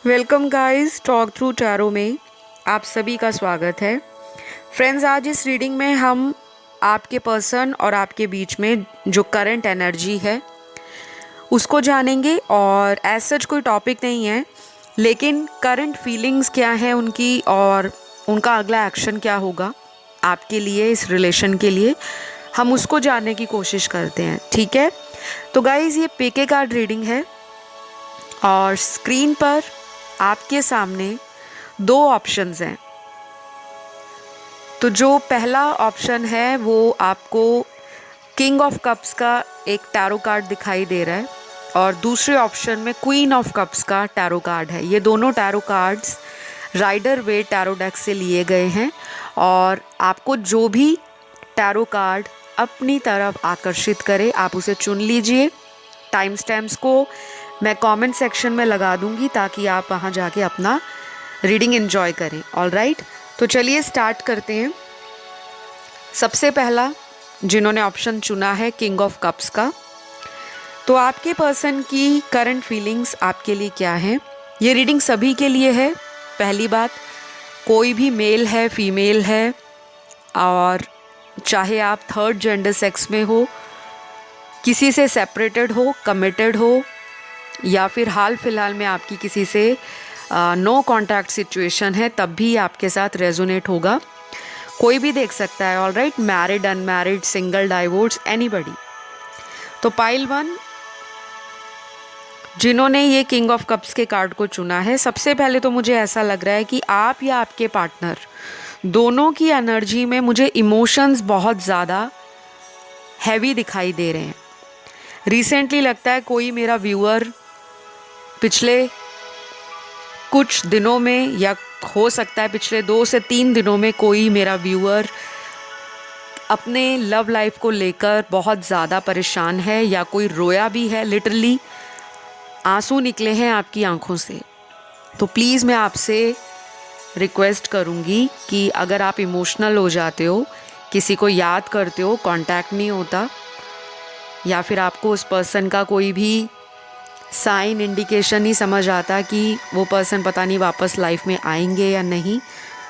Welcome guys, talk through tarot में आप सभी का स्वागत है। फ्रेंड्स, आज इस रीडिंग में हम आपके पर्सन और आपके बीच में जो करंट एनर्जी है उसको जानेंगे। और एज सच कोई टॉपिक नहीं है, लेकिन करंट फीलिंग्स क्या है उनकी और उनका अगला एक्शन क्या होगा आपके लिए, इस रिलेशन के लिए, हम उसको जानने की कोशिश करते हैं। ठीक है, तो गाइस ये पीके कार्ड रीडिंग है और स्क्रीन पर आपके सामने दो ऑप्शंस हैं। तो जो पहला ऑप्शन है वो आपको किंग ऑफ कप्स का एक टैरो कार्ड दिखाई दे रहा है और दूसरे ऑप्शन में क्वीन ऑफ कप्स का टैरो कार्ड है। ये दोनों टैरो कार्ड्स राइडर वे टैरो डेक से लिए गए हैं और आपको जो भी टैरो कार्ड अपनी तरफ आकर्षित करे आप उसे चुन लीजिए। टाइम स्टैम्प्स को मैं कमेंट सेक्शन में लगा दूंगी ताकि आप वहाँ जाके अपना रीडिंग एंजॉय करें। ऑल राइट, तो चलिए स्टार्ट करते हैं। सबसे पहला जिन्होंने ऑप्शन चुना है किंग ऑफ कप्स का, तो आपके पर्सन की करंट फीलिंग्स आपके लिए क्या है। ये रीडिंग सभी के लिए है। पहली बात, कोई भी मेल है, फीमेल है, और चाहे आप थर्ड जेंडर सेक्स में हो, किसी से सेपरेटेड हो, कमिटेड हो, या फिर हाल फिलहाल में आपकी किसी से नो कॉन्टैक्ट सिचुएशन है, तब भी आपके साथ रेजोनेट होगा। कोई भी देख सकता है। All right, married, unmarried, single, divorce, anybody. तो पाइल वन जिन्होंने ये किंग ऑफ कप्स के कार्ड को चुना है, सबसे पहले तो मुझे ऐसा लग रहा है कि आप या आपके पार्टनर दोनों की एनर्जी में मुझे इमोशंस बहुत ज़्यादा हैवी दिखाई दे रहे हैं। रिसेंटली लगता है कोई मेरा व्यूअर पिछले कुछ दिनों में, या हो सकता है पिछले 2 से 3 दिनों में, कोई मेरा व्यूअर अपने लव लाइफ को लेकर बहुत ज़्यादा परेशान है, या कोई रोया भी है। लिटरली आंसू निकले हैं आपकी आंखों से। तो प्लीज़ मैं आपसे रिक्वेस्ट करूँगी कि अगर आप इमोशनल हो जाते हो, किसी को याद करते हो, कांटेक्ट नहीं होता, या फिर आपको उस पर्सन का कोई भी साइन इंडिकेशन नहीं समझ आता कि वो पर्सन पता नहीं वापस लाइफ में आएंगे या नहीं,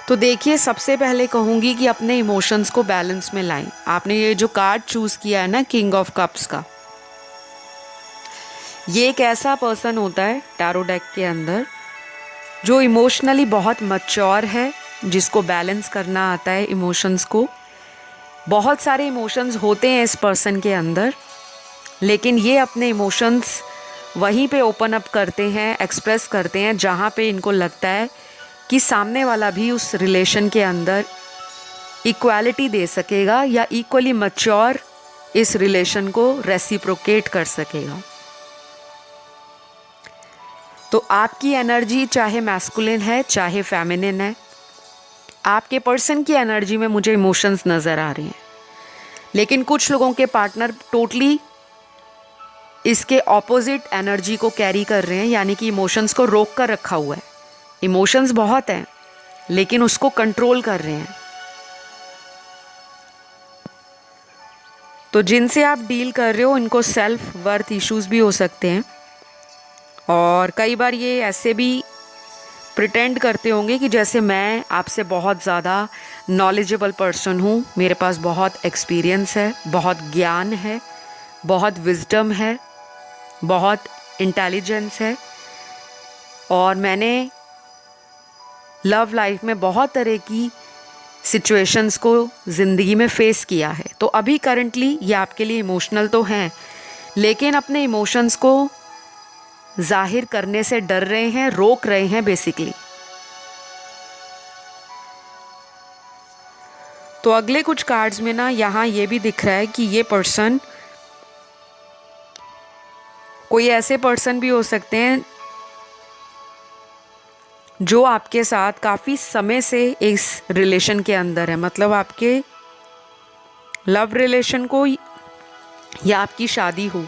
तो देखिए, सबसे पहले कहूँगी कि अपने इमोशंस को बैलेंस में लाएं। आपने ये जो कार्ड चूज़ किया है ना, किंग ऑफ कप्स का, ये एक ऐसा पर्सन होता है टैरो डेक के अंदर जो इमोशनली बहुत मैच्योर है, जिसको बैलेंस करना आता है इमोशंस को। बहुत सारे इमोशंस होते हैं इस पर्सन के अंदर, लेकिन ये अपने इमोशंस वहीं पे ओपन अप करते हैं, एक्सप्रेस करते हैं जहाँ पे इनको लगता है कि सामने वाला भी उस रिलेशन के अंदर इक्वालिटी दे सकेगा या इक्वली मैच्योर इस रिलेशन को रेसिप्रोकेट कर सकेगा। तो आपकी एनर्जी चाहे मैस्कुलिन है चाहे फेमिनिन है, आपके पर्सन की एनर्जी में मुझे इमोशंस नज़र आ रहे हैं। लेकिन कुछ लोगों के पार्टनर टोटली इसके ऑपोजिट एनर्जी को कैरी कर रहे हैं, यानी कि इमोशंस को रोक कर रखा हुआ है। इमोशंस बहुत हैं लेकिन उसको कंट्रोल कर रहे हैं। तो जिनसे आप डील कर रहे हो इनको सेल्फ वर्थ इश्यूज भी हो सकते हैं, और कई बार ये ऐसे भी प्रिटेंड करते होंगे कि जैसे मैं आपसे बहुत ज़्यादा नॉलेजेबल पर्सन हूँ, मेरे पास बहुत एक्सपीरियंस है, बहुत ज्ञान है, बहुत विजडम है, बहुत इंटेलिजेंस है, और मैंने लव लाइफ में बहुत तरह की सिचुएशंस को ज़िंदगी में फेस किया है। तो अभी करंटली ये आपके लिए इमोशनल तो हैं, लेकिन अपने इमोशंस को जाहिर करने से डर रहे हैं, रोक रहे हैं बेसिकली। तो अगले कुछ कार्ड्स में ना यहाँ ये भी दिख रहा है कि ये पर्सन, कोई ऐसे पर्सन भी हो सकते हैं जो आपके साथ काफ़ी समय से इस रिलेशन के अंदर है, मतलब आपके लव रिलेशन को या आपकी शादी हो,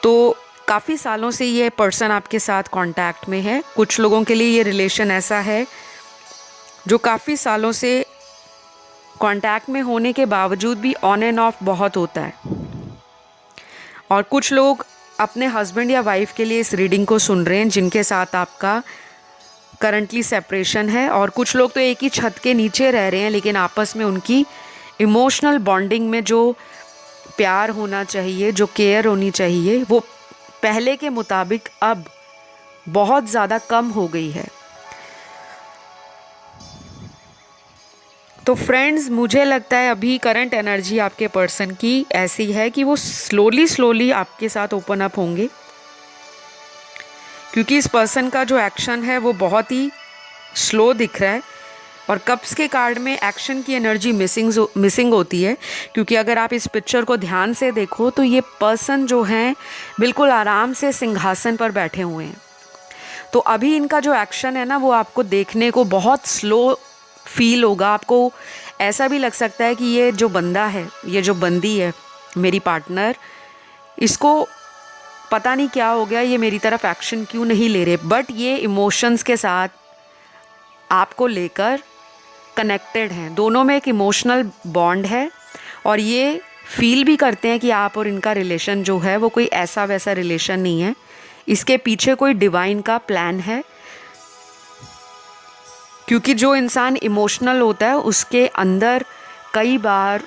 तो काफ़ी सालों से ये पर्सन आपके साथ कांटेक्ट में है। कुछ लोगों के लिए ये रिलेशन ऐसा है जो काफ़ी सालों से कांटेक्ट में होने के बावजूद भी ऑन एंड ऑफ बहुत होता है, और कुछ लोग अपने हस्बैंड या वाइफ के लिए इस रीडिंग को सुन रहे हैं जिनके साथ आपका करंटली सेपरेशन है, और कुछ लोग तो एक ही छत के नीचे रह रहे हैं लेकिन आपस में उनकी इमोशनल बॉन्डिंग में जो प्यार होना चाहिए, जो केयर होनी चाहिए, वो पहले के मुताबिक अब बहुत ज़्यादा कम हो गई है। तो फ्रेंड्स, मुझे लगता है अभी करंट एनर्जी आपके पर्सन की ऐसी है कि वो स्लोली आपके साथ ओपन अप होंगे, क्योंकि इस पर्सन का जो एक्शन है वो बहुत ही स्लो दिख रहा है। और कप्स के कार्ड में एक्शन की एनर्जी मिसिंग होती है, क्योंकि अगर आप इस पिक्चर को ध्यान से देखो तो ये पर्सन जो हैं बिल्कुल आराम से सिंहासन पर बैठे हुए हैं। तो अभी इनका जो एक्शन है ना, वो आपको देखने को बहुत स्लो फील होगा। आपको ऐसा भी लग सकता है कि ये जो बंदा है, ये जो बंदी है, मेरी पार्टनर, इसको पता नहीं क्या हो गया, ये मेरी तरफ एक्शन क्यों नहीं ले रहे। बट ये इमोशंस के साथ आपको लेकर कनेक्टेड हैं, दोनों में एक इमोशनल बॉन्ड है, और ये फील भी करते हैं कि आप और इनका रिलेशन जो है वो कोई ऐसा वैसा रिलेशन नहीं है, इसके पीछे कोई डिवाइन का प्लान है। क्योंकि जो इंसान इमोशनल होता है उसके अंदर कई बार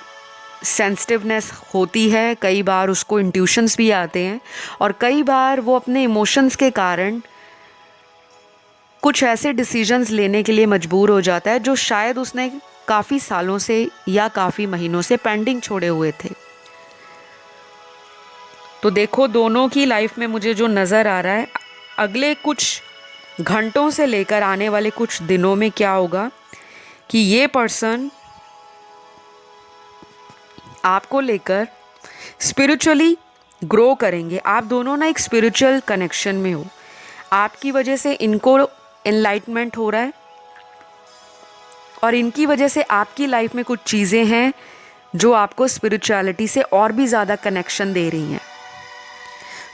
सेंसिटिवनेस होती है, कई बार उसको इंट्यूशंस भी आते हैं, और कई बार वो अपने इमोशंस के कारण कुछ ऐसे डिसीजंस लेने के लिए मजबूर हो जाता है जो शायद उसने काफ़ी सालों से या काफ़ी महीनों से पेंडिंग छोड़े हुए थे। तो देखो, दोनों की लाइफ में मुझे जो नज़र आ रहा है, अगले कुछ घंटों से लेकर आने वाले कुछ दिनों में क्या होगा कि ये पर्सन आपको लेकर स्पिरिचुअली ग्रो करेंगे। आप दोनों ना एक स्पिरिचुअल कनेक्शन में हो, आपकी वजह से इनको एनलाइटमेंट हो रहा है, और इनकी वजह से आपकी लाइफ में कुछ चीज़ें हैं जो आपको स्पिरिचुअलिटी से और भी ज़्यादा कनेक्शन दे रही हैं।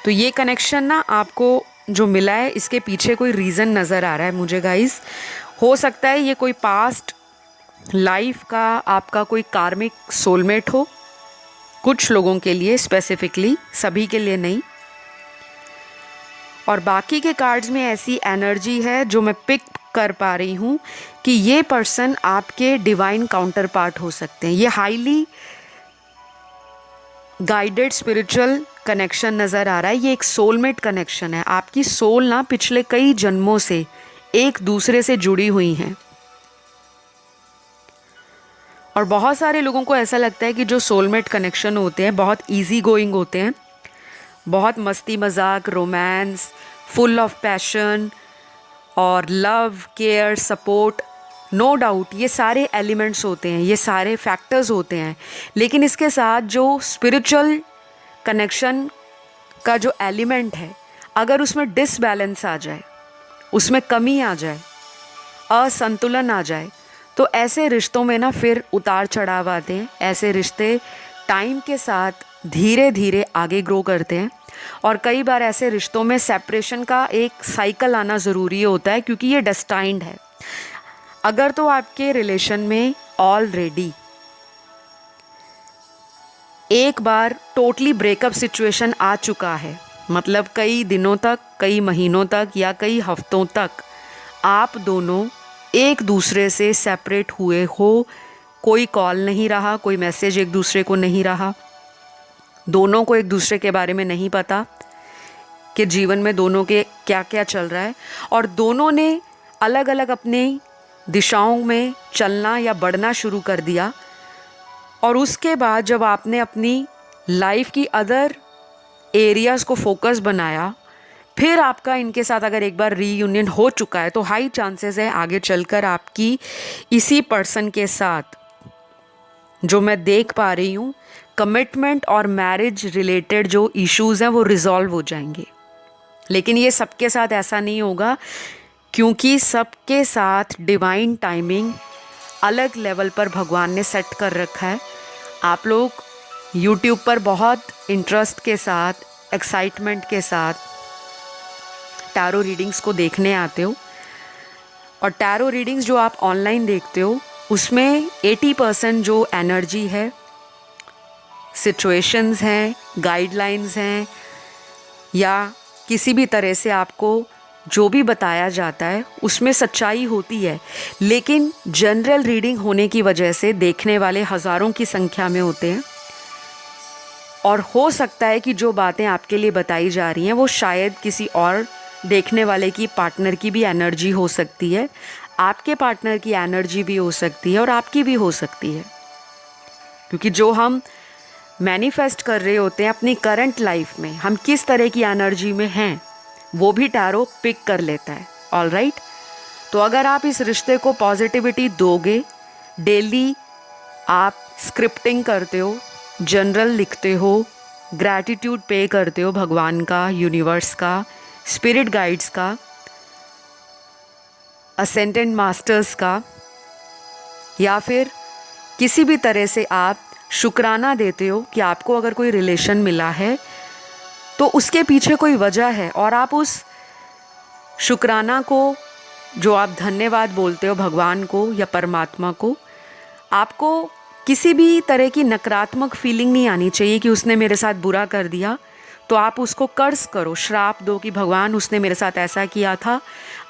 तो ये कनेक्शन ना आपको जो मिला है, इसके पीछे कोई रीज़न नज़र आ रहा है मुझे गाइस। हो सकता है ये कोई पास्ट लाइफ का आपका कोई कार्मिक सोलमेट हो, कुछ लोगों के लिए स्पेसिफिकली, सभी के लिए नहीं। और बाकी के कार्ड्स में ऐसी एनर्जी है जो मैं पिक कर पा रही हूँ कि ये पर्सन आपके डिवाइन काउंटर पार्ट हो सकते हैं। ये हाईली गाइडेड स्पिरिचुअल कनेक्शन नज़र आ रहा है। ये एक सोलमेट कनेक्शन है। आपकी सोल ना पिछले कई जन्मों से एक दूसरे से जुड़ी हुई हैं, और बहुत सारे लोगों को ऐसा लगता है कि जो सोलमेट कनेक्शन होते हैं बहुत इजी गोइंग होते हैं, बहुत मस्ती मजाक, रोमांस, फुल ऑफ पैशन और love, care, support. No doubt ये सारे एलिमेंट्स होते हैं, ये सारे फैक्टर्स होते हैं, लेकिन इसके साथ जो स्पिरिचुअल कनेक्शन का जो एलिमेंट है, अगर उसमें डिसबैलेंस आ जाए, उसमें कमी आ जाए, असंतुलन आ जाए, तो ऐसे रिश्तों में ना फिर उतार चढ़ाव आते हैं। ऐसे रिश्ते टाइम के साथ धीरे धीरे आगे ग्रो करते हैं, और कई बार ऐसे रिश्तों में सेपरेशन का एक साइकिल आना ज़रूरी होता है, क्योंकि ये डेस्टाइंड है। अगर तो आपके रिलेशन में ऑलरेडी एक बार टोटली ब्रेकअप सिचुएशन आ चुका है, मतलब कई दिनों तक, कई महीनों तक या कई हफ्तों तक आप दोनों एक दूसरे से सेपरेट हुए हो, कोई कॉल नहीं रहा, कोई मैसेज एक दूसरे को नहीं रहा, दोनों को एक दूसरे के बारे में नहीं पता कि जीवन में दोनों के क्या क्या चल रहा है, और दोनों ने अलग अलग अपनी दिशाओं में चलना या बढ़ना शुरू कर दिया। और उसके बाद जब आपने अपनी लाइफ की अदर एरियाज़ को फोकस बनाया, फिर आपका इनके साथ अगर एक बार रीयूनियन हो चुका है, तो हाई चांसेस है आगे चलकर आपकी इसी पर्सन के साथ, जो मैं देख पा रही हूँ, कमिटमेंट और मैरिज रिलेटेड जो इश्यूज़ हैं वो रिजॉल्व हो जाएंगे। लेकिन ये सबके साथ ऐसा नहीं होगा, क्योंकि सबके साथ डिवाइन टाइमिंग अलग लेवल पर भगवान ने सेट कर रखा है। आप लोग यूट्यूब पर बहुत इंटरेस्ट के साथ, एक्साइटमेंट के साथ टैरो रीडिंग्स को देखने आते हो, और टैरो रीडिंग्स जो आप ऑनलाइन देखते हो उसमें 80% जो एनर्जी है, सिचुएशंस हैं, गाइडलाइंस हैं, या किसी भी तरह से आपको जो भी बताया जाता है उसमें सच्चाई होती है, लेकिन जनरल रीडिंग होने की वजह से देखने वाले हज़ारों की संख्या में होते हैं और हो सकता है कि जो बातें आपके लिए बताई जा रही हैं वो शायद किसी और देखने वाले की पार्टनर की भी एनर्जी हो सकती है, आपके पार्टनर की एनर्जी भी हो सकती है और आपकी भी हो सकती है, क्योंकि जो हम मैनिफेस्ट कर रहे होते हैं अपनी करंट लाइफ में, हम किस तरह की एनर्जी में हैं वो भी टैरो पिक कर लेता है। ऑल राइट, तो अगर आप इस रिश्ते को पॉजिटिविटी दोगे, डेली आप स्क्रिप्टिंग करते हो, जनरल लिखते हो, ग्रैटिट्यूड पे करते हो भगवान का, यूनिवर्स का, स्पिरिट गाइड्स का, असेंडेंट मास्टर्स का, या फिर किसी भी तरह से आप शुक्राना देते हो कि आपको अगर कोई रिलेशन मिला है तो उसके पीछे कोई वजह है, और आप उस शुक्राना को, जो आप धन्यवाद बोलते हो भगवान को या परमात्मा को, आपको किसी भी तरह की नकारात्मक फीलिंग नहीं आनी चाहिए कि उसने मेरे साथ बुरा कर दिया, तो आप उसको कर्ज करो, श्राप दो कि भगवान उसने मेरे साथ ऐसा किया था,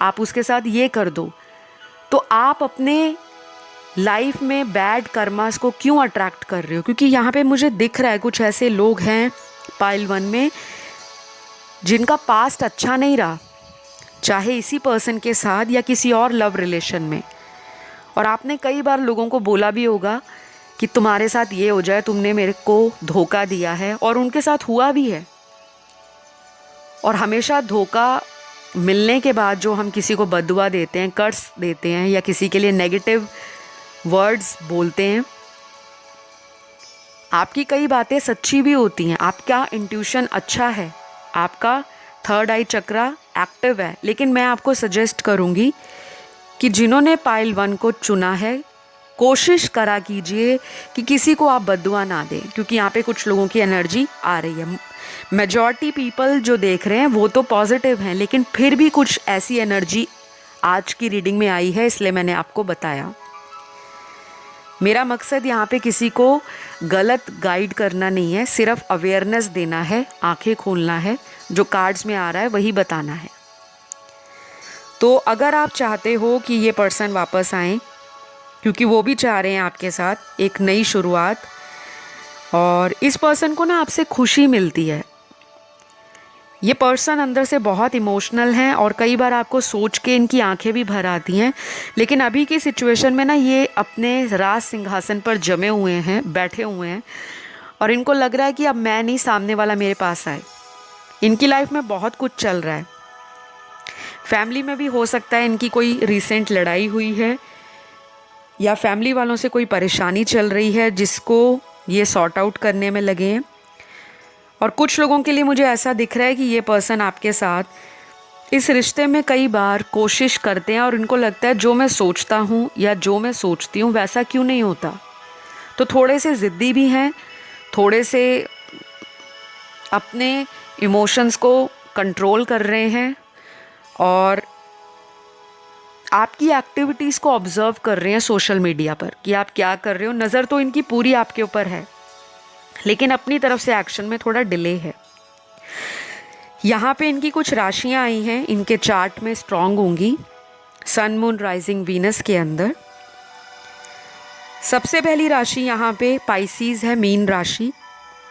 आप उसके साथ ये कर दो। तो आप अपने लाइफ में बैड कर्मास को क्यों अट्रैक्ट कर रहे हो? क्योंकि यहाँ पे मुझे दिख रहा है कुछ ऐसे लोग हैं पाइल 1 में जिनका पास्ट अच्छा नहीं रहा, चाहे इसी पर्सन के साथ या किसी और लव रिलेशन में, और आपने कई बार लोगों को बोला भी होगा कि तुम्हारे साथ ये हो जाए, तुमने मेरे को धोखा दिया है, और उनके साथ हुआ भी है। और हमेशा धोखा मिलने के बाद जो हम किसी को बद्दुआ देते हैं, कर्स देते हैं, या किसी के लिए नेगेटिव वर्ड्स बोलते हैं, आपकी कई बातें सच्ची भी होती हैं, आपका इंट्यूशन अच्छा है, आपका थर्ड आई चक्रा एक्टिव है, लेकिन मैं आपको सजेस्ट करूंगी कि जिन्होंने पाइल 1 को चुना है, कोशिश करा कीजिए कि किसी को आप बद्दुआ ना दें, क्योंकि यहाँ पे कुछ लोगों की एनर्जी आ रही है। मेजॉरिटी पीपल जो देख रहे हैं वो तो पॉजिटिव हैं, लेकिन फिर भी कुछ ऐसी एनर्जी आज की रीडिंग में आई है, इसलिए मैंने आपको बताया। मेरा मकसद यहाँ पे किसी को गलत गाइड करना नहीं है, सिर्फ अवेयरनेस देना है, आंखें खोलना है, जो कार्ड्स में आ रहा है वही बताना है। तो अगर आप चाहते हो कि ये पर्सन वापस आए, क्योंकि वो भी चाह रहे हैं आपके साथ एक नई शुरुआत, और इस पर्सन को ना आपसे खुशी मिलती है। ये पर्सन अंदर से बहुत इमोशनल हैं और कई बार आपको सोच के इनकी आंखें भी भर आती हैं, लेकिन अभी की सिचुएशन में ना ये अपने राज सिंहासन पर जमे हुए हैं, बैठे हुए हैं, और इनको लग रहा है कि अब मैं नहीं, सामने वाला मेरे पास आए। इनकी लाइफ में बहुत कुछ चल रहा है, फैमिली में भी हो सकता है इनकी कोई रिसेंट लड़ाई हुई है, या फैमिली वालों से कोई परेशानी चल रही है जिसको ये सॉर्ट आउट करने में लगे हैं। और कुछ लोगों के लिए मुझे ऐसा दिख रहा है कि ये पर्सन आपके साथ इस रिश्ते में कई बार कोशिश करते हैं और इनको लगता है जो मैं सोचता हूँ या जो मैं सोचती हूँ वैसा क्यों नहीं होता। तो थोड़े से ज़िद्दी भी हैं, थोड़े से अपने इमोशंस को कंट्रोल कर रहे हैं और आपकी एक्टिविटीज़ को ऑब्जर्व कर रहे हैं सोशल मीडिया पर कि आप क्या कर रहे हो। नज़र तो इनकी पूरी आपके ऊपर है, लेकिन अपनी तरफ से एक्शन में थोड़ा डिले है। यहाँ पे इनकी कुछ राशियाँ आई हैं, इनके चार्ट में स्ट्रॉन्ग होंगी सन मून राइजिंग वीनस के अंदर। सबसे पहली राशि यहाँ पे पाइसीज है, मीन राशि,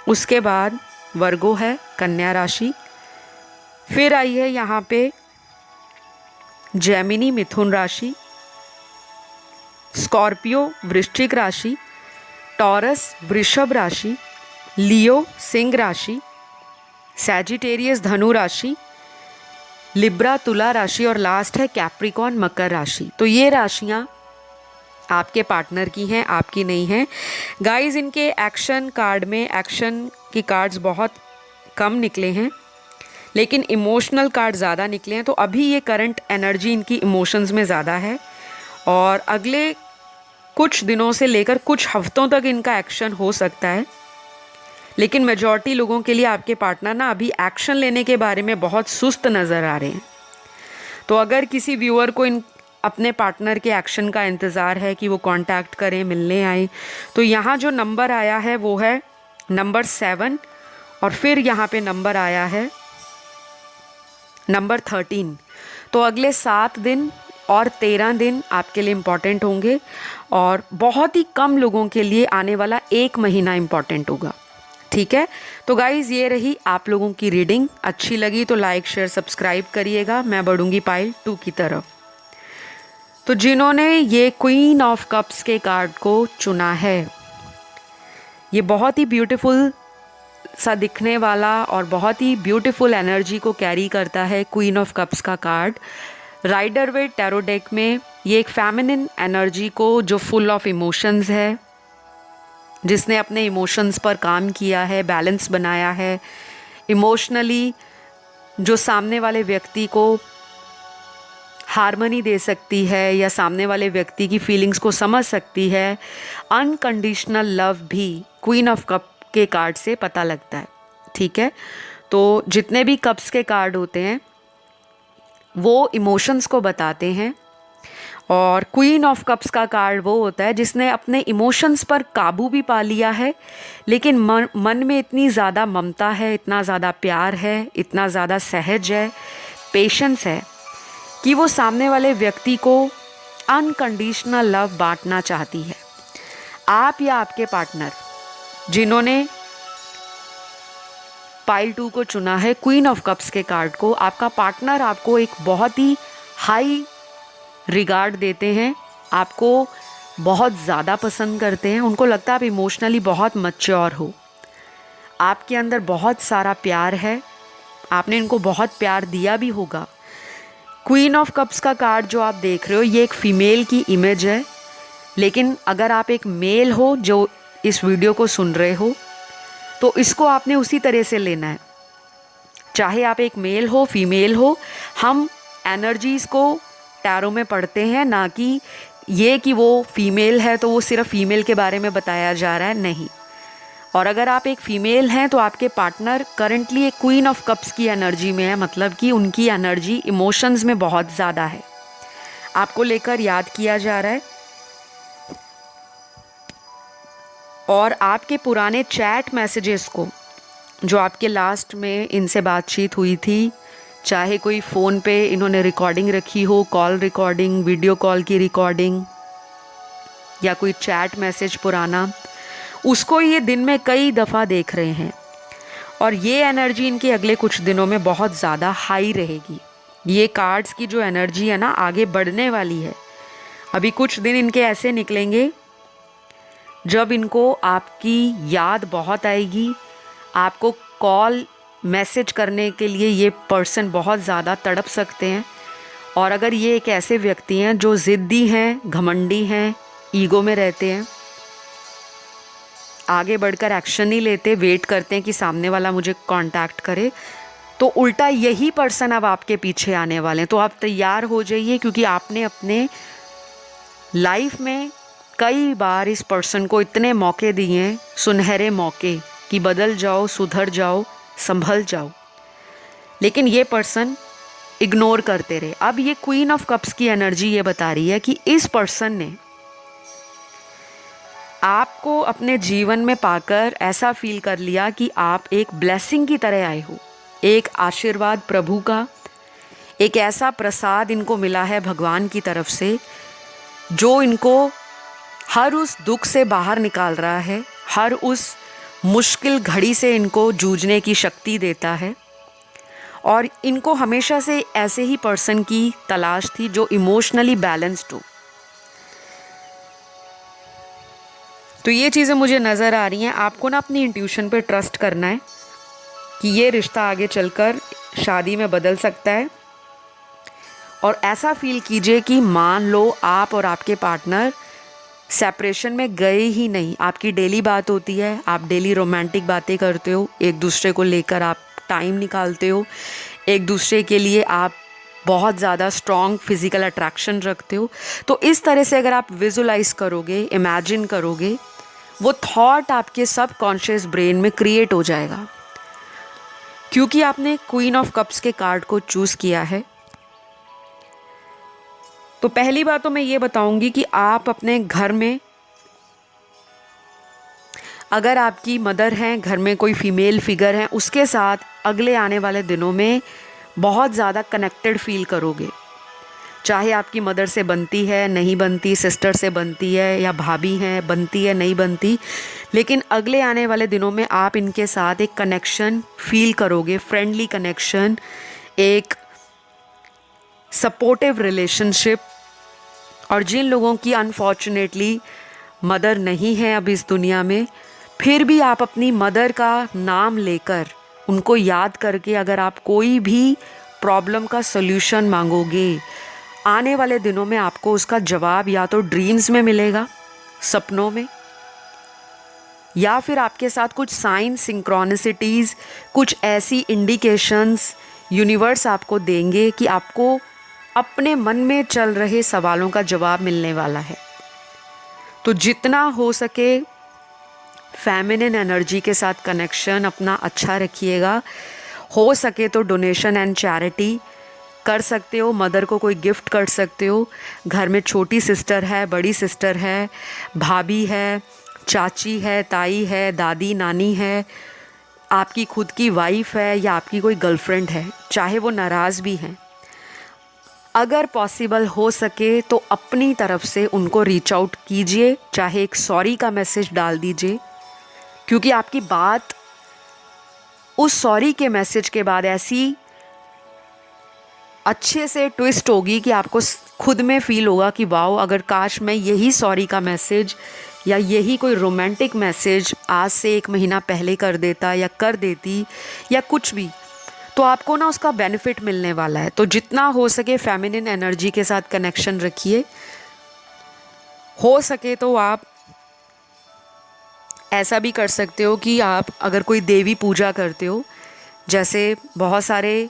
उसके बाद वर्गो है, कन्या राशि, फिर आई है यहाँ पे जेमिनी मिथुन राशि, स्कॉर्पियो वृश्चिक राशि, टॉरस वृषभ राशि, लियो सिंह राशि, सैजिटेरियस धनु राशि, लिब्रा तुला राशि और लास्ट है कैप्रिकॉन मकर राशि। तो ये राशियाँ आपके पार्टनर की हैं, आपकी नहीं हैं। गाइस, इनके एक्शन कार्ड में एक्शन की कार्ड्स बहुत कम निकले हैं, लेकिन इमोशनल कार्ड ज़्यादा निकले हैं। तो अभी ये करंट एनर्जी इनकी इमोशंस में ज़्यादा है और अगले कुछ दिनों से लेकर कुछ हफ्तों तक इनका एक्शन हो सकता है। लेकिन मेजॉरिटी लोगों के लिए आपके पार्टनर ना अभी एक्शन लेने के बारे में बहुत सुस्त नज़र आ रहे हैं। तो अगर किसी व्यूअर को अपने पार्टनर के एक्शन का इंतज़ार है कि वो कांटेक्ट करें, मिलने आए, तो यहाँ जो नंबर आया है वो है नंबर 7 और फिर यहाँ पे नंबर आया है नंबर 13। तो अगले 7 दिन और 13 दिन आपके लिए इम्पॉर्टेंट होंगे और बहुत ही कम लोगों के लिए आने वाला 1 महीना इम्पॉर्टेंट होगा। ठीक है, तो गाइज़ ये रही आप लोगों की रीडिंग। अच्छी लगी तो लाइक शेयर सब्सक्राइब करिएगा। मैं बढ़ूंगी पाइल 2 की तरफ। तो जिन्होंने ये क्वीन ऑफ कप्स के कार्ड को चुना है, ये बहुत ही ब्यूटीफुल सा दिखने वाला और बहुत ही ब्यूटीफुल एनर्जी को कैरी करता है क्वीन ऑफ कप्स का card. Rider Waite tarot deck में ये एक फेमिनिन एनर्जी को, जो फुल ऑफ इमोशंस है, जिसने अपने इमोशंस पर काम किया है, बैलेंस बनाया है इमोशनली, जो सामने वाले व्यक्ति को हार्मनी दे सकती है या सामने वाले व्यक्ति की फीलिंग्स को समझ सकती है। अनकंडीशनल लव भी क्वीन ऑफ कप के कार्ड से पता लगता है। ठीक है, तो जितने भी कप्स के कार्ड होते हैं वो इमोशंस को बताते हैं, और क्वीन ऑफ कप्स का कार्ड वो होता है जिसने अपने इमोशंस पर काबू भी पा लिया है, लेकिन मन में इतनी ज़्यादा ममता है, इतना ज़्यादा प्यार है, इतना ज़्यादा सहज है, पेशेंस है कि वो सामने वाले व्यक्ति को अनकंडीशनल लव बांटना चाहती है। आप या आपके पार्टनर जिन्होंने पाइल 2 को चुना है, क्वीन ऑफ कप्स के कार्ड को, आपका पार्टनर आपको एक बहुत ही हाई रिगार्ड देते हैं, आपको बहुत ज़्यादा पसंद करते हैं। उनको लगता है आप इमोशनली बहुत मैच्योर हो, आपके अंदर बहुत सारा प्यार है, आपने इनको बहुत प्यार दिया भी होगा। क्वीन ऑफ कप्स का कार्ड जो आप देख रहे हो, ये एक फीमेल की इमेज है, लेकिन अगर आप एक मेल हो जो इस वीडियो को सुन रहे हो, तो इसको आपने उसी तरह से लेना है। चाहे आप एक मेल हो फीमेल हो, हम एनर्जीज़ को टैरो में पढ़ते हैं, ना कि ये कि वो फीमेल है तो वो सिर्फ फीमेल के बारे में बताया जा रहा है, नहीं। और अगर आप एक फ़ीमेल हैं तो आपके पार्टनर करंटली एक क्वीन ऑफ कप्स की एनर्जी में है, मतलब कि उनकी एनर्जी इमोशंस में बहुत ज़्यादा है, आपको लेकर याद किया जा रहा है। और आपके पुराने चैट मैसेजेस को, जो आपके लास्ट में इनसे बातचीत हुई थी, चाहे कोई फ़ोन पे इन्होंने रिकॉर्डिंग रखी हो, कॉल रिकॉर्डिंग, वीडियो कॉल की रिकॉर्डिंग, या कोई चैट मैसेज पुराना, उसको ये दिन में कई दफ़ा देख रहे हैं। और ये एनर्जी इनके अगले कुछ दिनों में बहुत ज़्यादा हाई रहेगी। ये कार्ड्स की जो एनर्जी है ना, आगे बढ़ने वाली है। अभी कुछ दिन इनके ऐसे निकलेंगे जब इनको आपकी याद बहुत आएगी, आपको कॉल मैसेज करने के लिए ये पर्सन बहुत ज़्यादा तड़प सकते हैं। और अगर ये एक ऐसे व्यक्ति हैं जो ज़िद्दी हैं, घमंडी हैं, ईगो में रहते हैं, आगे बढ़कर एक्शन नहीं लेते, वेट करते हैं कि सामने वाला मुझे कांटेक्ट करे, तो उल्टा यही पर्सन अब आपके पीछे आने वाले हैं। तो आप तैयार हो जाइए, क्योंकि आपने अपने लाइफ में कई बार इस पर्सन को इतने मौके दिए हैं, सुनहरे मौके, कि बदल जाओ, सुधर जाओ, संभल जाओ, लेकिन ये पर्सन इग्नोर करते रहे। अब ये क्वीन ऑफ कप्स की एनर्जी ये बता रही है कि इस पर्सन ने आपको अपने जीवन में पाकर ऐसा फील कर लिया कि आप एक ब्लेसिंग की तरह आए हो, एक आशीर्वाद प्रभु का, एक ऐसा प्रसाद इनको मिला है भगवान की तरफ से, जो इनको हर उस दुख से बाहर निकाल रहा है, हर उस मुश्किल घड़ी से इनको जूझने की शक्ति देता है। और इनको हमेशा से ऐसे ही पर्सन की तलाश थी जो इमोशनली बैलेंस्ड हो। तो ये चीज़ें मुझे नज़र आ रही हैं। आपको ना अपनी इंट्यूशन पे ट्रस्ट करना है कि ये रिश्ता आगे चलकर शादी में बदल सकता है। और ऐसा फील कीजिए कि मान लो आप और आपके पार्टनर सेपरेशन में गए ही नहीं, आपकी डेली बात होती है, आप डेली रोमांटिक बातें करते हो, एक दूसरे को लेकर आप टाइम निकालते हो, एक दूसरे के लिए आप बहुत ज़्यादा स्ट्रॉन्ग फिज़िकल अट्रैक्शन रखते हो। तो इस तरह से अगर आप विजुलाइज करोगे, इमेजिन करोगे, वो थॉट आपके सब कॉन्शियस ब्रेन में क्रिएट हो जाएगा, क्योंकि आपने क्वीन ऑफ कप्स के कार्ड को चूज़ किया है। तो पहली बात तो मैं ये बताऊंगी कि आप अपने घर में, अगर आपकी मदर हैं, घर में कोई फीमेल फिगर है, उसके साथ अगले आने वाले दिनों में बहुत ज़्यादा कनेक्टेड फील करोगे। चाहे आपकी मदर से बनती है नहीं बनती, सिस्टर से बनती है या भाभी हैं बनती है नहीं बनती, लेकिन अगले आने वाले दिनों में आप इनके साथ एक कनेक्शन फील करोगे, फ्रेंडली कनेक्शन, एक सपोर्टिव रिलेशनशिप। और जिन लोगों की अनफॉर्चुनेटली मदर नहीं है अब इस दुनिया में, फिर भी आप अपनी मदर का नाम लेकर, उनको याद करके अगर आप कोई भी प्रॉब्लम का सल्यूशन मांगोगे, आने वाले दिनों में आपको उसका जवाब या तो ड्रीम्स में मिलेगा, सपनों में, या फिर आपके साथ कुछ साइन सिंक्रोनिसिटीज़, कुछ ऐसी इंडिकेशंस यूनिवर्स आपको देंगे कि आपको अपने मन में चल रहे सवालों का जवाब मिलने वाला है। तो जितना हो सके फेमिनिन एनर्जी के साथ कनेक्शन अपना अच्छा रखिएगा। हो सके तो डोनेशन एंड चैरिटी कर सकते हो, मदर को कोई गिफ्ट कर सकते हो। घर में छोटी सिस्टर है, बड़ी सिस्टर है, भाभी है, चाची है, ताई है, दादी नानी है, आपकी खुद की वाइफ है या आपकी कोई गर्लफ्रेंड है, चाहे वो नाराज़ भी हैं, अगर पॉसिबल हो सके तो अपनी तरफ से उनको रीच आउट कीजिए, चाहे एक सॉरी का मैसेज डाल दीजिए, क्योंकि आपकी बात उस सॉरी के मैसेज के बाद ऐसी अच्छे से ट्विस्ट होगी कि आपको खुद में फील होगा कि वाओ, अगर काश मैं यही सॉरी का मैसेज या यही कोई रोमांटिक मैसेज आज से 1 महीना पहले कर देता या कर देती या कुछ भी, तो आपको ना उसका बेनिफिट मिलने वाला है। तो जितना हो सके फेमिनिन एनर्जी के साथ कनेक्शन रखिए। हो सके तो आप ऐसा भी कर सकते हो कि आप अगर कोई देवी पूजा करते हो, जैसे बहुत सारे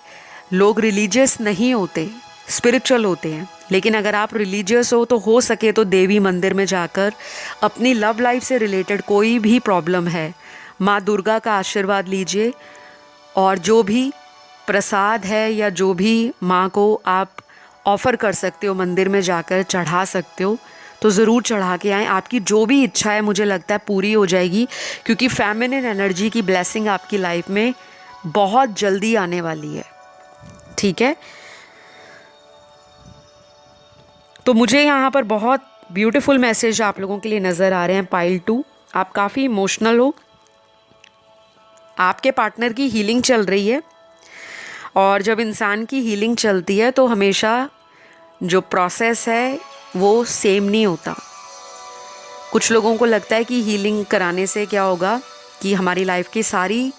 लोग रिलीजियस नहीं होते, स्पिरिचुअल होते हैं, लेकिन अगर आप रिलीजियस हो सके तो देवी मंदिर में जाकर अपनी लव लाइफ से रिलेटेड कोई भी प्रॉब्लम है, माँ दुर्गा का आशीर्वाद लीजिए, और जो भी प्रसाद है या जो भी माँ को आप ऑफ़र कर सकते हो, मंदिर में जाकर चढ़ा सकते हो, तो ज़रूर चढ़ा के आएँ। आपकी जो भी इच्छा है मुझे लगता है पूरी हो जाएगी, क्योंकि फेमिनिन एनर्जी की ब्लेसिंग आपकी लाइफ में बहुत जल्दी आने वाली है। ठीक है, तो मुझे यहाँ पर बहुत ब्यूटीफुल मैसेज आप लोगों के लिए नज़र आ रहे हैं। पाइल 2, आप काफ़ी इमोशनल हो, आपके पार्टनर की हीलिंग चल रही है, और जब इंसान की हीलिंग चलती है तो हमेशा जो प्रोसेस है वो सेम नहीं होता। कुछ लोगों को लगता है कि हीलिंग कराने से क्या होगा कि हमारी लाइफ की सारी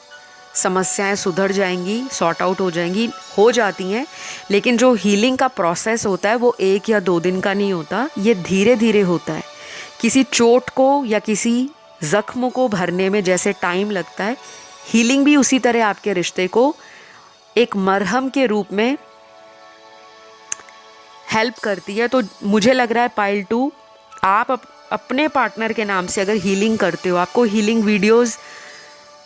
समस्याएं सुधर जाएंगी, सॉर्ट आउट हो जाएंगी, हो जाती हैं, लेकिन जो हीलिंग का प्रोसेस होता है वो 1 या 2 दिन का नहीं होता, ये धीरे धीरे होता है। किसी चोट को या किसी ज़ख्म को भरने में जैसे टाइम लगता है, हीलिंग भी उसी तरह आपके रिश्ते को एक मरहम के रूप में हेल्प करती है। तो मुझे लग रहा है पाइल 2, आप अपने पार्टनर के नाम से अगर हीलिंग करते हो, आपको हीलिंग वीडियोस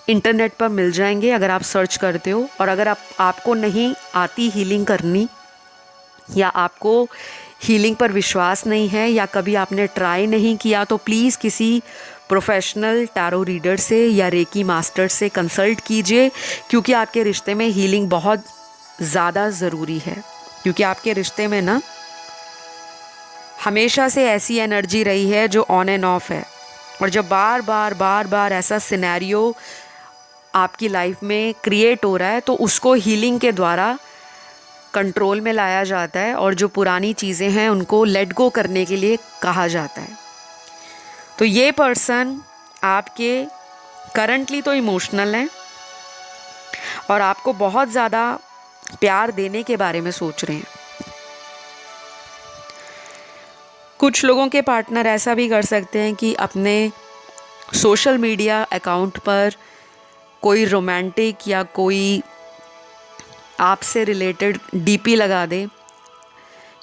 इंटरनेट पर मिल जाएंगे अगर आप सर्च करते हो। और अगर आपको नहीं आती हीलिंग करनी, या आपको हीलिंग पर विश्वास नहीं है, या कभी आपने ट्राई नहीं किया, तो प्लीज़ किसी प्रोफेशनल टैरो रीडर से या रेकी मास्टर से कंसल्ट कीजिए, क्योंकि आपके रिश्ते में हीलिंग बहुत ज़्यादा ज़रूरी है। क्योंकि आपके रिश्ते में ना हमेशा से ऐसी एनर्जी रही है जो ऑन एंड ऑफ है, और जब बार बार ऐसा सिनेरियो आपकी लाइफ में क्रिएट हो रहा है तो उसको हीलिंग के द्वारा कंट्रोल में लाया जाता है, और जो पुरानी चीज़ें हैं उनको लेट गो करने के लिए कहा जाता है। तो ये पर्सन आपके करंटली तो इमोशनल हैं और आपको बहुत ज़्यादा प्यार देने के बारे में सोच रहे हैं। कुछ लोगों के पार्टनर ऐसा भी कर सकते हैं कि अपने सोशल मीडिया अकाउंट पर कोई रोमांटिक या कोई आपसे रिलेटेड डीपी लगा दे,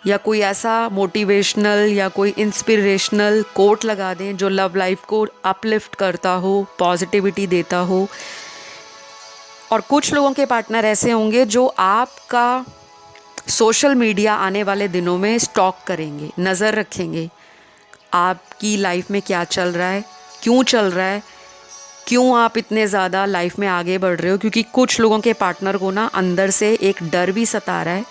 या कोई ऐसा मोटिवेशनल या कोई इंस्पिरेशनल कोट लगा दें जो लव लाइफ को अपलिफ्ट करता हो, पॉजिटिविटी देता हो। और कुछ लोगों के पार्टनर ऐसे होंगे जो आपका सोशल मीडिया आने वाले दिनों में स्टॉक करेंगे, नज़र रखेंगे आपकी लाइफ में क्या चल रहा है, क्यों चल रहा है, क्यों आप इतने ज़्यादा लाइफ में आगे बढ़ रहे हो, क्योंकि कुछ लोगों के पार्टनर को ना अंदर से एक डर भी सता रहा है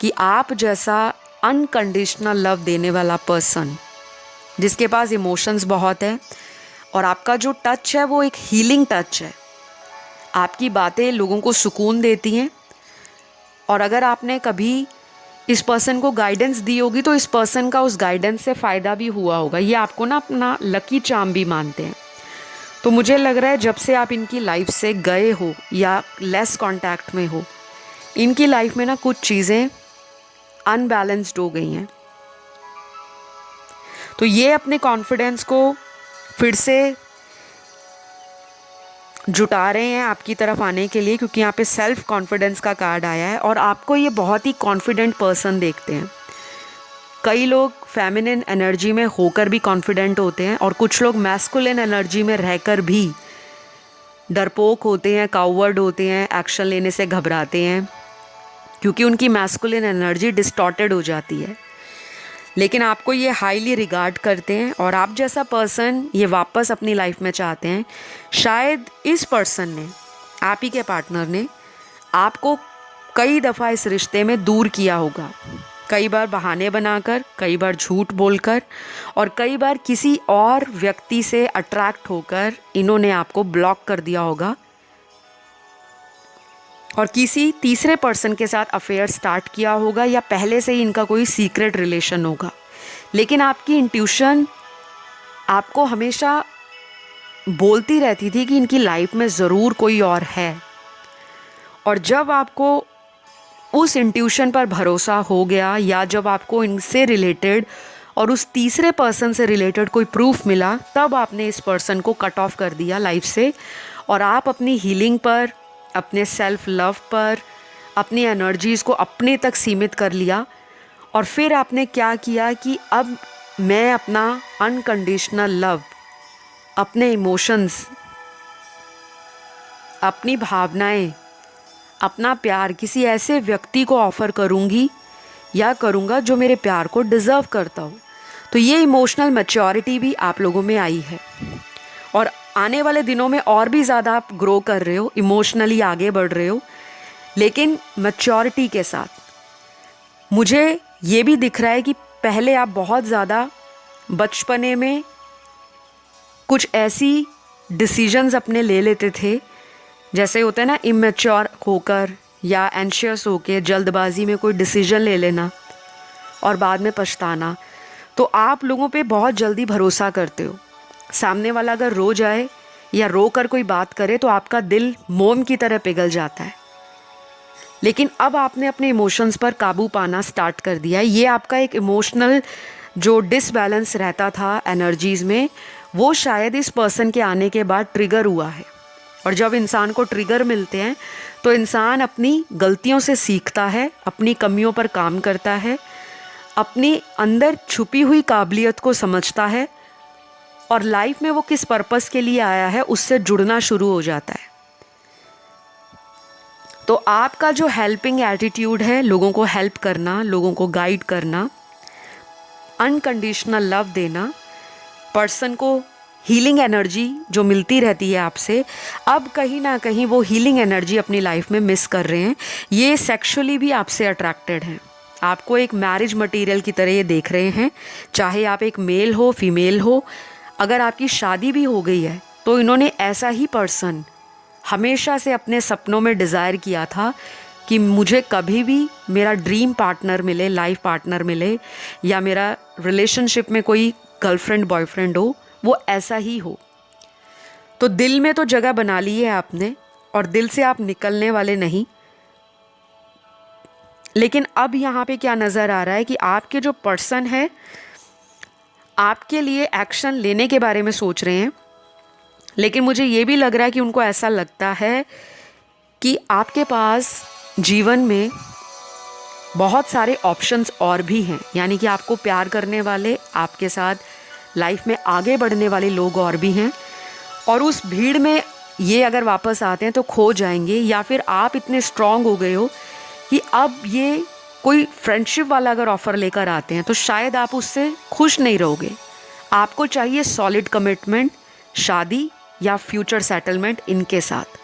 कि आप जैसा अनकंडीशनल लव देने वाला पर्सन जिसके पास इमोशंस बहुत है और आपका जो टच है वो एक हीलिंग टच है, आपकी बातें लोगों को सुकून देती हैं। और अगर आपने कभी इस पर्सन को गाइडेंस दी होगी तो इस पर्सन का उस गाइडेंस से फ़ायदा भी हुआ होगा। ये आपको ना अपना लकी चार्म भी मानते हैं। तो मुझे लग रहा है जब से आप इनकी लाइफ से गए हो या लेस कांटेक्ट में हो, इनकी लाइफ में ना कुछ चीज़ें अनबैलेंस्ड हो गई हैं। तो ये अपने कॉन्फिडेंस को फिर से जुटा रहे हैं आपकी तरफ आने के लिए, क्योंकि यहाँ पे सेल्फ कॉन्फिडेंस का कार्ड आया है और आपको ये बहुत ही कॉन्फिडेंट पर्सन देखते हैं। कई लोग फेमिनिन एनर्जी में होकर भी कॉन्फिडेंट होते हैं और कुछ लोग मैस्कुलिन एनर्जी में रहकर भी डरपोक होते हैं, काउवर्ड होते हैं, एक्शन लेने से घबराते हैं क्योंकि उनकी मैस्कुलिन एनर्जी डिस्टॉर्टेड हो जाती है। लेकिन आपको ये हाईली रिगार्ड करते हैं और आप जैसा पर्सन ये वापस अपनी लाइफ में चाहते हैं। शायद इस पर्सन ने, आप ही के पार्टनर ने, आपको कई दफ़ा इस रिश्ते में दूर किया होगा, कई बार बहाने बनाकर, कई बार झूठ बोलकर और कई बार किसी और व्यक्ति से अट्रैक्ट होकर इन्होंने आपको ब्लॉक कर दिया होगा और किसी तीसरे पर्सन के साथ अफेयर स्टार्ट किया होगा या पहले से ही इनका कोई सीक्रेट रिलेशन होगा। लेकिन आपकी इंट्यूशन आपको हमेशा बोलती रहती थी कि इनकी लाइफ में ज़रूर कोई और है। और जब आपको उस इंट्यूशन पर भरोसा हो गया या जब आपको इनसे रिलेटेड और उस तीसरे पर्सन से रिलेटेड कोई प्रूफ मिला, तब आपने इस पर्सन को कट ऑफ कर दिया लाइफ से और आप अपनी हीलिंग पर, अपने सेल्फ लव पर, अपनी एनर्जीज़ को अपने तक सीमित कर लिया। और फिर आपने क्या किया कि अब मैं अपना अनकंडीशनल लव, अपने इमोशंस, अपनी भावनाएं, अपना प्यार किसी ऐसे व्यक्ति को ऑफ़र करूँगी या करूँगा जो मेरे प्यार को डिज़र्व करता हो। तो ये इमोशनल मैच्योरिटी भी आप लोगों में आई है और आने वाले दिनों में और भी ज़्यादा आप ग्रो कर रहे हो, इमोशनली आगे बढ़ रहे हो, लेकिन मैच्योरिटी के साथ। मुझे ये भी दिख रहा है कि पहले आप बहुत ज़्यादा बचपने में कुछ ऐसी डिसीजंस अपने ले लेते थे, जैसे होता है ना इमेच्योर होकर या एंशियस होकर जल्दबाजी में कोई डिसीजन ले लेना और बाद में पछताना। तो आप लोगों पे बहुत जल्दी भरोसा करते हो। सामने वाला अगर रो जाए या रो कर कोई बात करे तो आपका दिल मोम की तरह पिघल जाता है। लेकिन अब आपने अपने इमोशंस पर काबू पाना स्टार्ट कर दिया है। ये आपका एक इमोशनल जो डिसबैलेंस रहता था एनर्जीज़ में, वो शायद इस पर्सन के आने के बाद ट्रिगर हुआ है। और जब इंसान को ट्रिगर मिलते हैं तो इंसान अपनी गलतियों से सीखता है, अपनी कमियों पर काम करता है, अपनी अंदर छुपी हुई काबिलियत को समझता है और लाइफ में वो किस पर्पस के लिए आया है उससे जुड़ना शुरू हो जाता है। तो आपका जो हेल्पिंग एटीट्यूड है, लोगों को हेल्प करना, लोगों को गाइड करना, अनकंडीशनल लव देना, पर्सन को हीलिंग एनर्जी जो मिलती रहती है आपसे, अब कहीं ना कहीं वो हीलिंग एनर्जी अपनी लाइफ में मिस कर रहे हैं। ये सेक्सुअली भी आपसे अट्रैक्टेड हैं, आपको एक मैरिज मटेरियल की तरह ये देख रहे हैं, चाहे आप एक मेल हो फीमेल हो। अगर आपकी शादी भी हो गई है तो इन्होंने ऐसा ही पर्सन हमेशा से अपने सपनों में डिज़ायर किया था कि मुझे कभी भी मेरा ड्रीम पार्टनर मिले, लाइफ पार्टनर मिले, या मेरा रिलेशनशिप में कोई गर्लफ्रेंड बॉयफ्रेंड हो, वो ऐसा ही हो। तो दिल में तो जगह बना ली है आपने और दिल से आप निकलने वाले नहीं। लेकिन अब यहाँ पे क्या नज़र आ रहा है कि आपके जो पर्सन है आपके लिए एक्शन लेने के बारे में सोच रहे हैं, लेकिन मुझे ये भी लग रहा है कि उनको ऐसा लगता है कि आपके पास जीवन में बहुत सारे ऑप्शंस और भी हैं, यानी कि आपको प्यार करने वाले, आपके साथ लाइफ में आगे बढ़ने वाले लोग और भी हैं और उस भीड़ में ये अगर वापस आते हैं तो खो जाएंगे, या फिर आप इतने स्ट्रांग हो गए हो कि अब ये कोई फ्रेंडशिप वाला अगर ऑफ़र लेकर आते हैं तो शायद आप उससे खुश नहीं रहोगे। आपको चाहिए सॉलिड कमिटमेंट, शादी या फ्यूचर सेटलमेंट इनके साथ।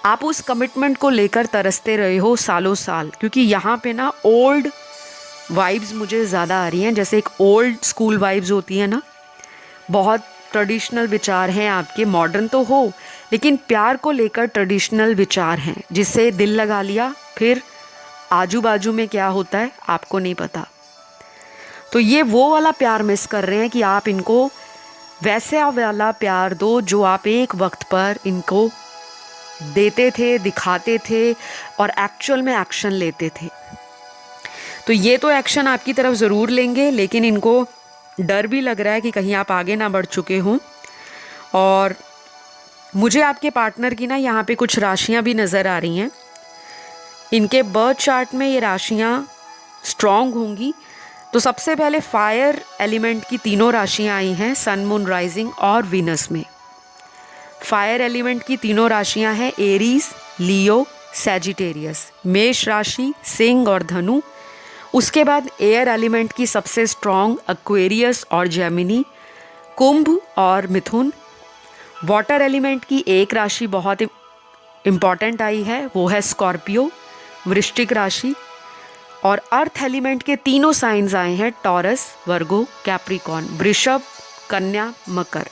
आप उस कमिटमेंट को लेकर तरसते रहे हो सालों साल, क्योंकि यहाँ पे ना ओल्ड वाइब्स मुझे ज़्यादा आ रही हैं, जैसे एक ओल्ड स्कूल वाइब्स होती है ना, बहुत ट्रेडिशनल विचार हैं आपके, मॉडर्न तो हो लेकिन प्यार को लेकर ट्रेडिशनल विचार हैं, जिससे दिल लगा लिया, फिर आजू बाजू में क्या होता है आपको नहीं पता। तो ये वो वाला प्यार मिस कर रहे हैं कि आप इनको वैसे वाला प्यार दो जो आप एक वक्त पर इनको देते थे, दिखाते थे और एक्चुअल में एक्शन लेते थे। तो ये तो एक्शन आपकी तरफ ज़रूर लेंगे, लेकिन इनको डर भी लग रहा है कि कहीं आप आगे ना बढ़ चुके हों। और मुझे आपके पार्टनर की ना यहाँ पे कुछ राशियाँ भी नज़र आ रही हैं। इनके बर्थ चार्ट में ये राशियाँ स्ट्रॉन्ग होंगी। तो सबसे पहले फायर एलिमेंट की तीनों राशियाँ आई हैं, सन, मून, राइजिंग और वीनस में। फायर एलिमेंट की तीनों राशियाँ हैं एरीज, लियो, सैजिटेरियस। मेष राशि, सिंह और धनु। उसके बाद एयर एलिमेंट की सबसे स्ट्रॉन्ग एक्वेरियस और जेमिनी, कुंभ और मिथुन। वाटर एलिमेंट की एक राशि बहुत इम्पॉर्टेंट आई है, वो है स्कॉर्पियो, वृश्चिक राशि। और अर्थ एलिमेंट के तीनों साइंस आए हैं, टॉरस, वर्गो, कैप्रिकॉर्न, वृषभ, कन्या, मकर।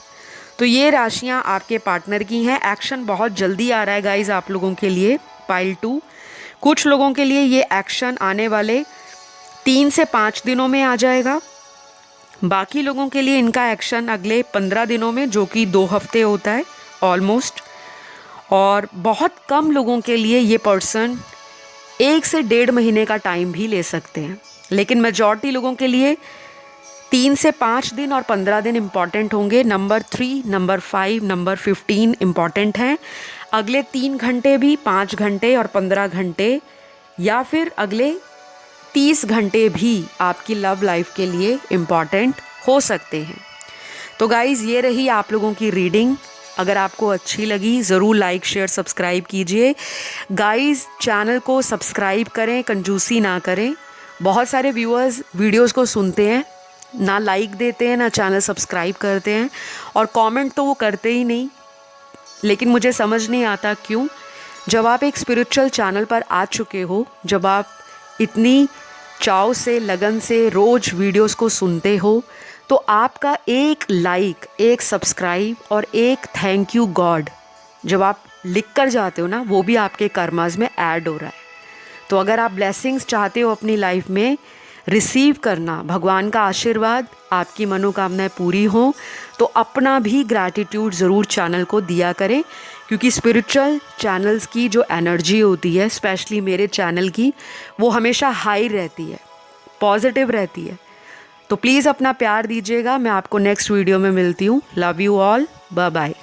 तो ये राशियां आपके पार्टनर की हैं। एक्शन बहुत जल्दी आ रहा है गाइज आप लोगों के लिए, पाइल 2। कुछ लोगों के लिए ये एक्शन आने वाले 3 से 5 दिनों में आ जाएगा। बाकी लोगों के लिए इनका एक्शन अगले 15 दिनों में, जो कि 2 हफ्ते होता है ऑलमोस्ट। और बहुत कम लोगों के लिए ये पर्सन 1 से 1.5 महीने का टाइम भी ले सकते हैं, लेकिन मेजॉरिटी लोगों के लिए 3 से 5 दिन और 15 दिन इम्पॉर्टेंट होंगे। नंबर 3, नंबर 5, नंबर 15 इम्पॉर्टेंट हैं। अगले 3 घंटे भी, 5 घंटे और 15 घंटे, या फिर अगले 30 घंटे भी आपकी लव लाइफ के लिए इम्पॉर्टेंट हो सकते हैं। तो गाइज़ ये रही आप लोगों की रीडिंग। अगर आपको अच्छी लगी ज़रूर लाइक, शेयर, सब्सक्राइब कीजिए। गाइज़ चैनल को सब्सक्राइब करें, कंजूसी ना करें। बहुत सारे व्यूअर्स वीडियोस को सुनते हैं, ना लाइक देते हैं, ना चैनल सब्सक्राइब करते हैं, और कमेंट तो वो करते ही नहीं। लेकिन मुझे समझ नहीं आता क्यों। जब आप एक स्पिरिचुअल चैनल पर आ चुके हो, जब आप इतनी चाव से, लगन से रोज़ वीडियोस को सुनते हो, तो आपका एक लाइक, एक सब्सक्राइब और एक थैंक यू गॉड जब आप लिख कर जाते हो ना, वो भी आपके कर्मास में ऐड हो रहा है। तो अगर आप ब्लेसिंग्स चाहते हो अपनी लाइफ में रिसीव करना, भगवान का आशीर्वाद, आपकी मनोकामनाएं पूरी हो, तो अपना भी ग्रैटिट्यूड ज़रूर चैनल को दिया करें, क्योंकि स्पिरिचुअल चैनल्स की जो एनर्जी होती है, स्पेशली मेरे चैनल की, वो हमेशा हाई रहती है, पॉजिटिव रहती है। तो प्लीज़ अपना प्यार दीजिएगा। मैं आपको नेक्स्ट वीडियो में मिलती हूँ। Love you all, bye bye.